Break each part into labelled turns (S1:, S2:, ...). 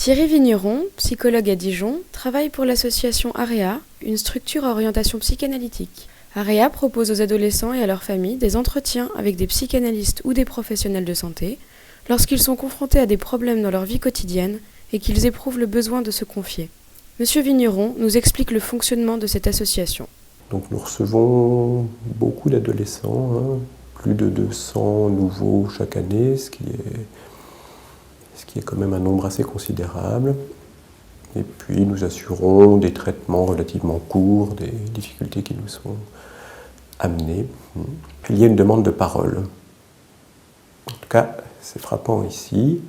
S1: Thierry Vigneron, psychologue à Dijon, travaille pour l'association AREA, une structure à orientation psychanalytique. AREA propose aux adolescents et à leurs familles des entretiens avec des psychanalystes ou des professionnels de santé lorsqu'ils sont confrontés à des problèmes dans leur vie quotidienne et qu'ils éprouvent le besoin de se confier. Monsieur Vigneron nous explique le fonctionnement de cette association.
S2: Donc nous recevons beaucoup d'adolescents, plus de 200 nouveaux chaque année, ce qui est quand même un nombre assez considérable. Et puis nous assurons des traitements relativement courts, des difficultés qui nous sont amenées. Il y a une demande de parole. En tout cas, c'est frappant ici.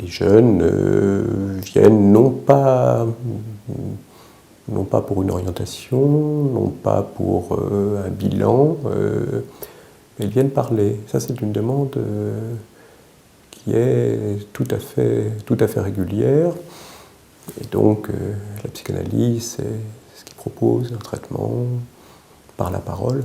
S2: Les jeunes viennent non pas pour une orientation, non pas pour un bilan, mais ils viennent parler. Ça, c'est une demande qui est tout à fait régulière. Et donc, la psychanalyse, c'est ce qui propose un traitement par la parole.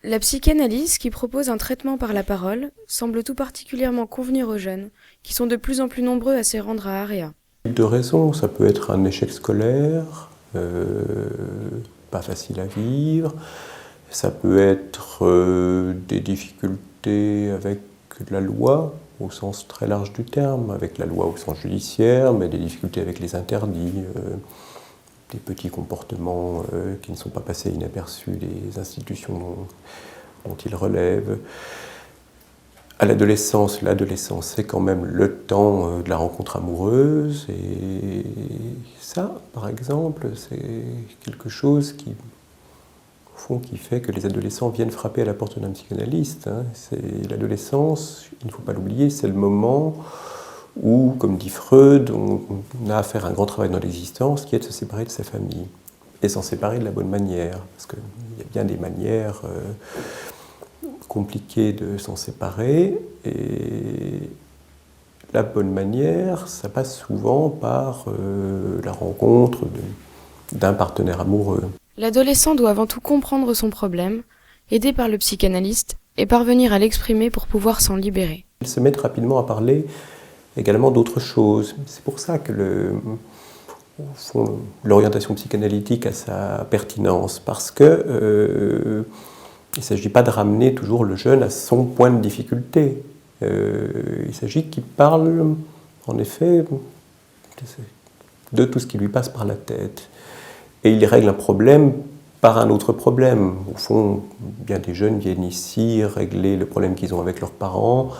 S1: La psychanalyse, qui propose un traitement par la parole, semble tout particulièrement convenir aux jeunes, qui sont de plus en plus nombreux à s'y rendre à AREA.
S2: De raisons, ça peut être un échec scolaire, pas facile à vivre, ça peut être des difficultés avec la loi, au sens très large du terme, avec la loi au sens judiciaire, mais des difficultés avec les interdits, des petits comportements qui ne sont pas passés inaperçus des institutions dont ils relèvent. À l'adolescence, c'est quand même le temps de la rencontre amoureuse, et ça, par exemple, c'est quelque chose qui fait que les adolescents viennent frapper à la porte d'un psychanalyste. C'est l'adolescence, il ne faut pas l'oublier, c'est le moment où, comme dit Freud, on a à faire un grand travail dans l'existence, qui est de se séparer de sa famille, et s'en séparer de la bonne manière, parce qu'il y a bien des manières compliquées de s'en séparer, et la bonne manière, ça passe souvent par la rencontre d'un partenaire amoureux.
S1: L'adolescent doit avant tout comprendre son problème, aidé par le psychanalyste, et parvenir à l'exprimer pour pouvoir s'en libérer.
S2: Ils se mettent rapidement à parler également d'autres choses. C'est pour ça que l'orientation psychanalytique a sa pertinence, parce que il ne s'agit pas de ramener toujours le jeune à son point de difficulté. Il s'agit qu'il parle, en effet, de tout ce qui lui passe par la tête. Et il règle un problème par un autre problème. Au fond, bien des jeunes viennent ici régler le problème qu'ils ont avec leurs parents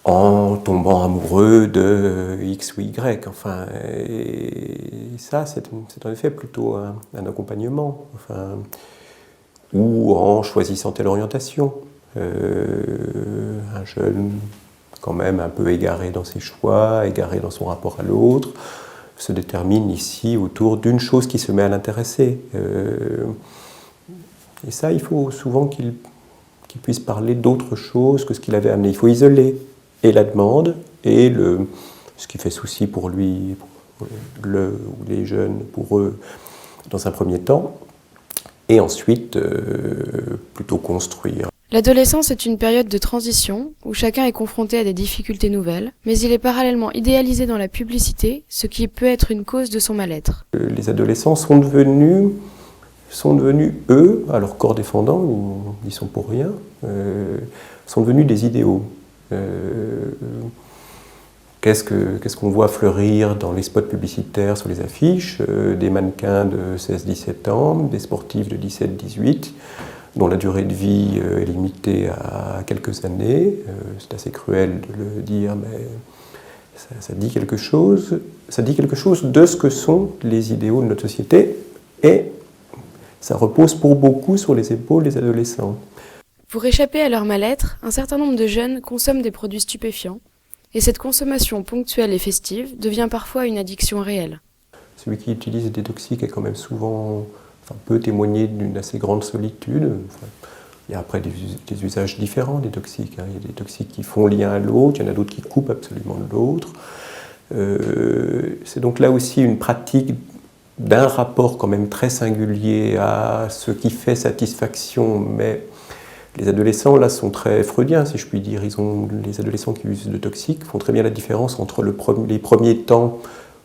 S2: en tombant amoureux de X ou Y. Enfin, et ça, c'est en effet plutôt un accompagnement. Enfin, ou en choisissant telle orientation. Un jeune quand même un peu égaré dans ses choix, égaré dans son rapport à l'autre, se détermine ici autour d'une chose qui se met à l'intéresser. Et ça, il faut souvent qu'il puisse parler d'autre chose que ce qu'il avait amené. Il faut isoler et la demande et ce qui fait souci pour lui, ou les jeunes, pour eux, dans un premier temps, et ensuite plutôt construire.
S1: L'adolescence est une période de transition où chacun est confronté à des difficultés nouvelles, mais il est parallèlement idéalisé dans la publicité, ce qui peut être une cause de son mal-être.
S2: Les adolescents sont devenus eux, à leur corps défendant, ils n'y sont pour rien, sont devenus des idéaux. Qu'est-ce qu'on voit fleurir dans les spots publicitaires sur les affiches, des mannequins de 16-17 ans, des sportifs de 17-18, dont la durée de vie est limitée à quelques années. C'est assez cruel de le dire, mais ça dit quelque chose. Ça dit quelque chose de ce que sont les idéaux de notre société, et ça repose pour beaucoup sur les épaules des adolescents.
S1: Pour échapper à leur mal-être, un certain nombre de jeunes consomment des produits stupéfiants, et cette consommation ponctuelle et festive devient parfois une addiction réelle.
S2: Celui qui utilise des toxiques est quand même souvent, peut témoigner d'une assez grande solitude. Il y a après des usages différents des toxiques. Il y a des toxiques qui font lien à l'autre, il y en a d'autres qui coupent absolument de l'autre. C'est donc là aussi une pratique d'un rapport quand même très singulier à ce qui fait satisfaction, mais Les adolescents, là, sont très freudiens, si je puis dire. Les adolescents qui usent de toxiques font très bien la différence entre les premiers temps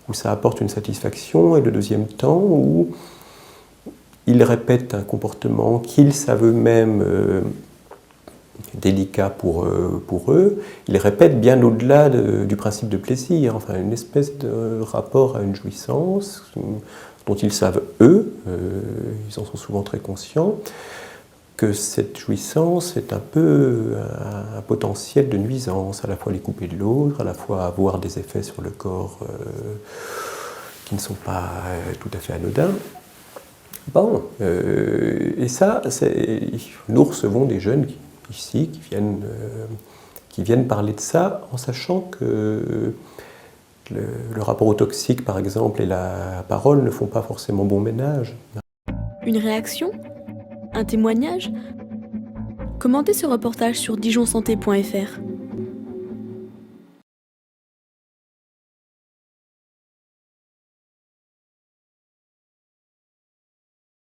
S2: où ça apporte une satisfaction et le deuxième temps où ils répètent un comportement qu'ils savent eux-mêmes délicat pour eux. Ils répètent bien au-delà du principe de plaisir, enfin une espèce de rapport à une jouissance dont ils savent eux, ils en sont souvent très conscients, que cette jouissance est un peu un potentiel de nuisance, à la fois les couper de l'autre, à la fois avoir des effets sur le corps qui ne sont pas tout à fait anodins. Bon, et ça, nous recevons des jeunes ici qui viennent parler de ça en sachant que le rapport au toxique, par exemple, et la parole ne font pas forcément bon ménage.
S3: Une réaction ? Un témoignage ? Commentez ce reportage sur dijonsanté.fr.